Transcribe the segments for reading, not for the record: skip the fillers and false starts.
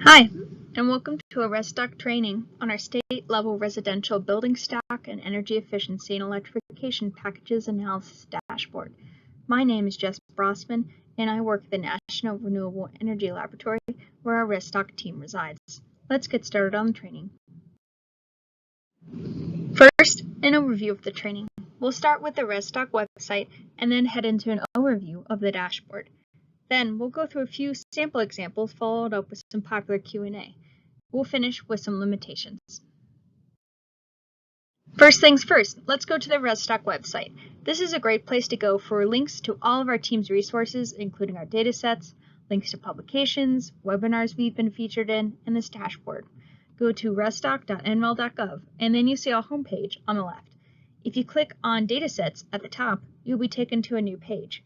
Hi, and welcome to a ResStock training on our state-level residential building stock and energy efficiency and electrification packages analysis dashboard. My name is Jess Brossman, and I work at the National Renewable Energy Laboratory, where our ResStock team resides. Let's get started on the training. First, an overview of the training. We'll start with the ResStock website and then head into an overview of the dashboard. Then we'll go through a few sample examples followed up with some popular Q&A. We'll finish with some limitations. First things first, let's go to the ResStock website. This is a great place to go for links to all of our team's resources, including our datasets, links to publications, webinars we've been featured in, and this dashboard. Go to resstock.nrel.gov, and then you see our homepage on the left. If you click on Datasets at the top, you'll be taken to a new page.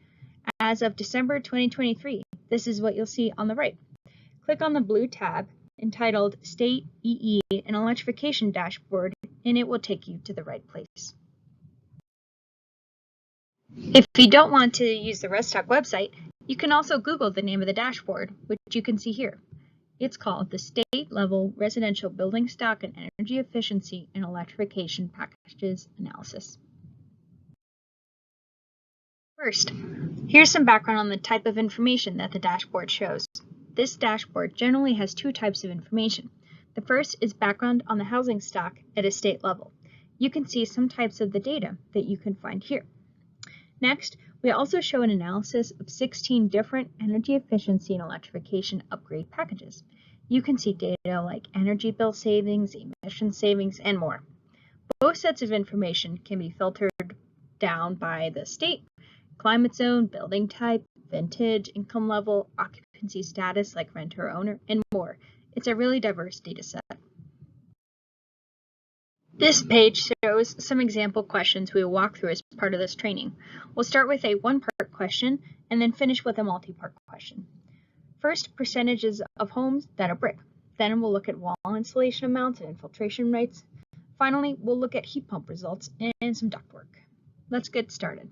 As of December 2023, this is what you'll see on the right. Click on the blue tab entitled State, EE, and Electrification Dashboard, and it will take you to the right place. If you don't want to use the ResStock website, you can also Google the name of the dashboard, which you can see here. It's called the State-Level Residential Building Stock and Energy Efficiency and Electrification Packages Analysis. First, here's some background on the type of information that the dashboard shows. This dashboard generally has two types of information. The first is background on the housing stock at a state level. You can see some types of the data that you can find here. Next, we also show an analysis of 16 different energy efficiency and electrification upgrade packages. You can see data like energy bill savings, emission savings, and more. Both sets of information can be filtered down by the state, climate zone, building type, vintage, income level, occupancy status like renter or owner, and more. It's a really diverse data set. This page shows some example questions we will walk through as part of this training. We'll start with a one-part question and then finish with a multi-part question. First, percentages of homes that are brick. Then we'll look at wall insulation amounts and infiltration rates. Finally, we'll look at heat pump results and some ductwork. Let's get started.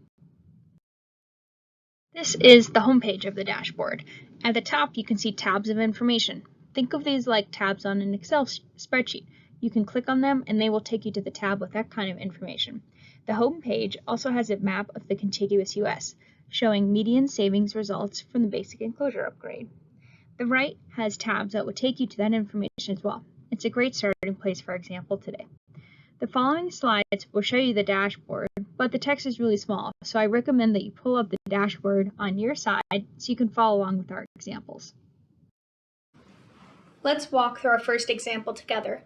This is the home page of the dashboard. At the top, you can see tabs of information. Think of these like tabs on an Excel spreadsheet. You can click on them and they will take you to the tab with that kind of information. The home page also has a map of the contiguous US, showing median savings results from the basic enclosure upgrade. The right has tabs that will take you to that information as well. It's a great starting place for example today. The following slides will show you the dashboard, but the text is really small, so I recommend that you pull up the dashboard on your side so you can follow along with our examples. Let's walk through our first example together.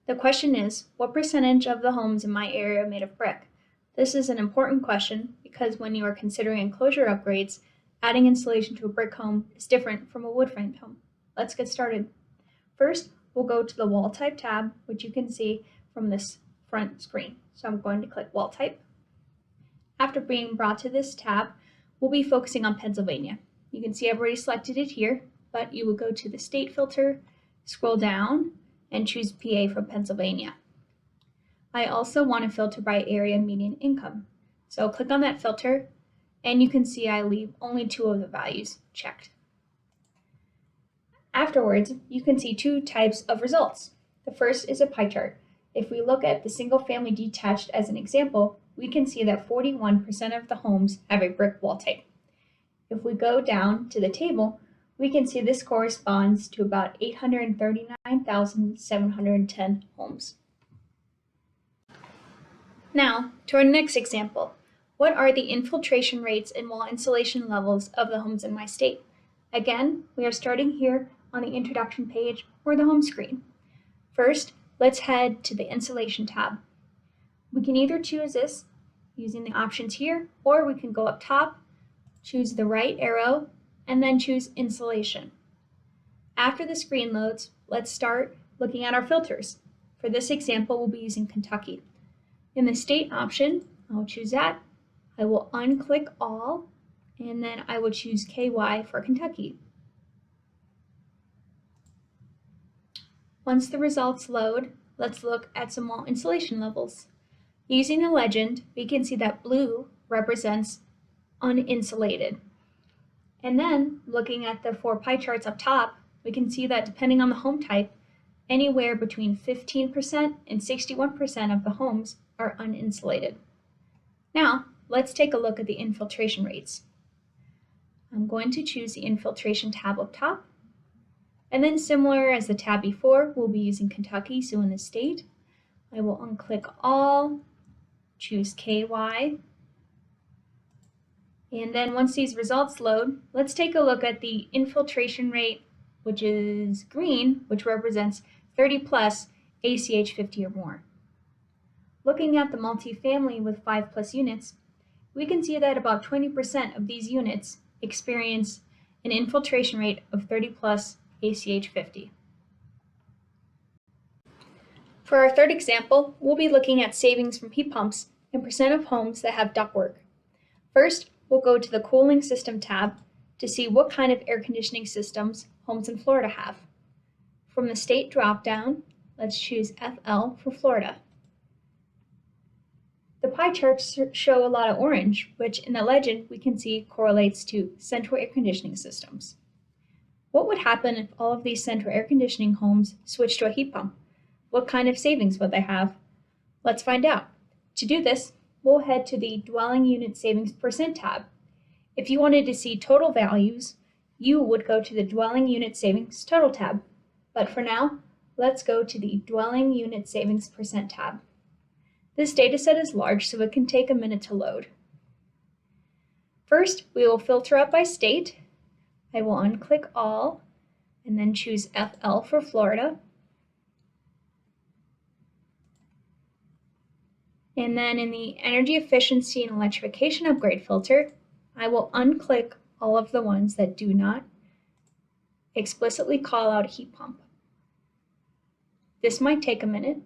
The question is, what percentage of the homes in my area are made of brick? This is an important question because when you are considering enclosure upgrades, adding insulation to a brick home is different from a wood framed home. Let's get started. First, we'll go to the wall type tab, which you can see from this front screen. So I'm going to click wall type. After being brought to this tab, we'll be focusing on Pennsylvania. You can see I've already selected it here, but you will go to the state filter, scroll down, and choose PA for Pennsylvania. I also want to filter by area median income. So I'll click on that filter, and you can see I leave only two of the values checked. Afterwards, you can see two types of results. The first is a pie chart. If we look at the single family detached as an example, we can see that 41% of the homes have a brick wall type. If we go down to the table, we can see this corresponds to about 839,710 homes. Now, to our next example. What are the infiltration rates and wall insulation levels of the homes in my state? Again, we are starting here on the introduction page or the home screen. First, let's head to the insulation tab. We can either choose this using the options here, or we can go up top, choose the right arrow, and then choose insulation. After the screen loads, let's start looking at our filters. For this example, we'll be using Kentucky. In the state option, I'll choose that. I will unclick all, and then I will choose KY for Kentucky. Once the results load, let's look at some wall insulation levels. Using the legend, we can see that blue represents uninsulated. And then, looking at the four pie charts up top, we can see that depending on the home type, anywhere between 15% and 61% of the homes are uninsulated. Now, let's take a look at the infiltration rates. I'm going to choose the infiltration tab up top, and then similar as the tab before, we'll be using Kentucky, so in the state. I will unclick all, choose KY, and then once these results load, let's take a look at the infiltration rate, which is green, which represents 30 plus ACH 50 or more. Looking at the multifamily with 5+ units, we can see that about 20% of these units experience an infiltration rate of 30 plus ACH 50. For our third example, we'll be looking at savings from heat pumps and percent of homes that have ductwork. First, we'll go to the cooling system tab to see what kind of air conditioning systems homes in Florida have. From the state dropdown, let's choose FL for Florida. The pie charts show a lot of orange, which in the legend we can see correlates to central air conditioning systems. What would happen if all of these central air conditioning homes switched to a heat pump? What kind of savings would they have? Let's find out. To do this, we'll head to the Dwelling Unit Savings Percent tab. If you wanted to see total values, you would go to the Dwelling Unit Savings Total tab. But for now, let's go to the Dwelling Unit Savings Percent tab. This dataset is large, so it can take a minute to load. First, we will filter up by state. I will unclick all, and then choose FL for Florida. And then in the Energy Efficiency and Electrification Upgrade filter, I will unclick all of the ones that do not explicitly call out a heat pump. This might take a minute,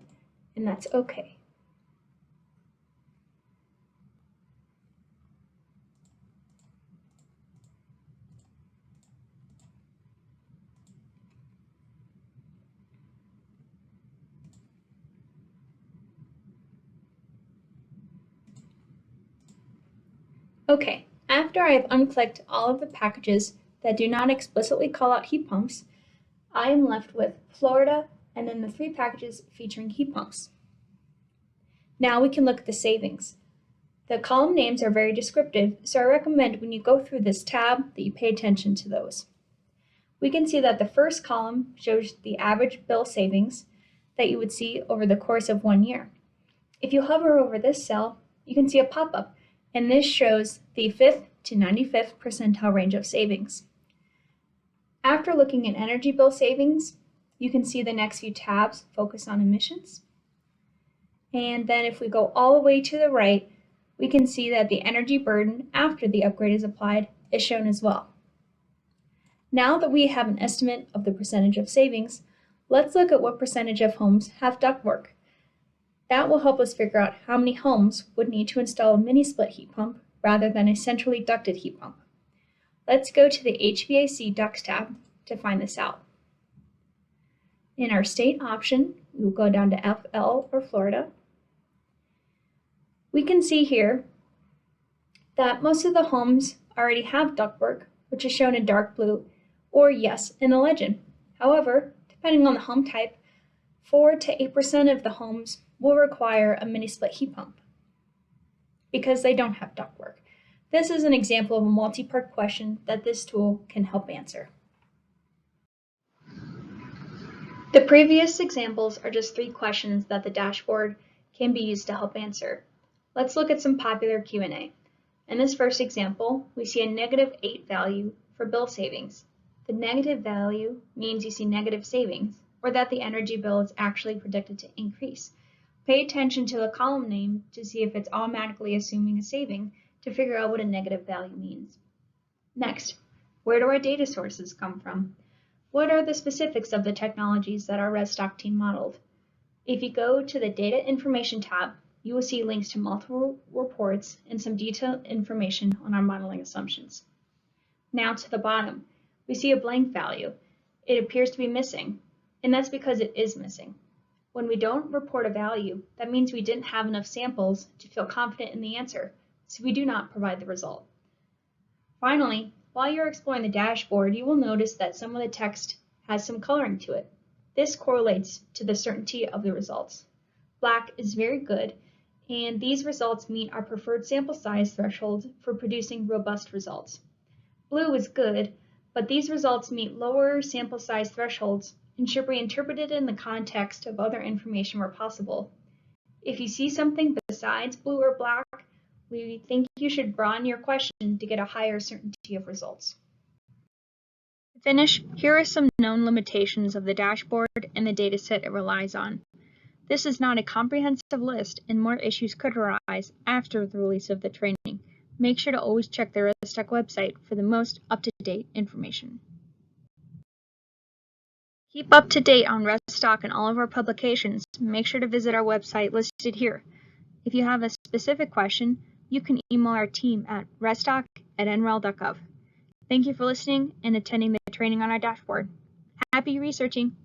and that's okay. Okay, after I have unclicked all of the packages that do not explicitly call out heat pumps, I am left with Florida and then the 3 packages featuring heat pumps. Now we can look at the savings. The column names are very descriptive, so I recommend when you go through this tab that you pay attention to those. We can see that the first column shows the average bill savings that you would see over the course of 1 year. If you hover over this cell, you can see a pop-up, and this shows the 5th to 95th percentile range of savings. After looking at energy bill savings, you can see the next few tabs focus on emissions. And then if we go all the way to the right, we can see that the energy burden after the upgrade is applied is shown as well. Now that we have an estimate of the percentage of savings, let's look at what percentage of homes have ductwork. That will help us figure out how many homes would need to install a mini split heat pump rather than a centrally ducted heat pump. Let's go to the HVAC ducts tab to find this out. In our state option, we will go down to FL or Florida. We can see here that most of the homes already have ductwork, which is shown in dark blue, or yes in the legend. However, depending on the home type, 4 to 8% of the homes will require a mini split heat pump because they don't have ductwork. This is an example of a multi-part question that this tool can help answer. The previous examples are just 3 questions that the dashboard can be used to help answer. Let's look at some popular Q&A. In this first example, we see a -8 value for bill savings. The negative value means you see negative savings, or that the energy bill is actually predicted to increase. Pay attention to the column name to see if it's automatically assuming a saving to figure out what a negative value means. Next, where do our data sources come from? What are the specifics of the technologies that our ResStock team modeled? If you go to the Data Information tab, you will see links to multiple reports and some detailed information on our modeling assumptions. Now to the bottom, we see a blank value. It appears to be missing, and that's because it is missing. When we don't report a value, that means we didn't have enough samples to feel confident in the answer, so we do not provide the result. Finally, while you're exploring the dashboard, you will notice that some of the text has some coloring to it. This correlates to the certainty of the results. Black is very good, and these results meet our preferred sample size threshold for producing robust results. Blue is good, but these results meet lower sample size thresholds and should be interpreted in the context of other information where possible. If you see something besides blue or black, we think you should broaden your question to get a higher certainty of results. To finish, here are some known limitations of the dashboard and the dataset it relies on. This is not a comprehensive list, and more issues could arise after the release of the training. Make sure to always check the ResStock website for the most up-to-date information. Keep up to date on ResStock and all of our publications. Make sure to visit our website listed here. If you have a specific question, you can email our team at resstock@nrel.gov. Thank you for listening and attending the training on our dashboard. Happy researching!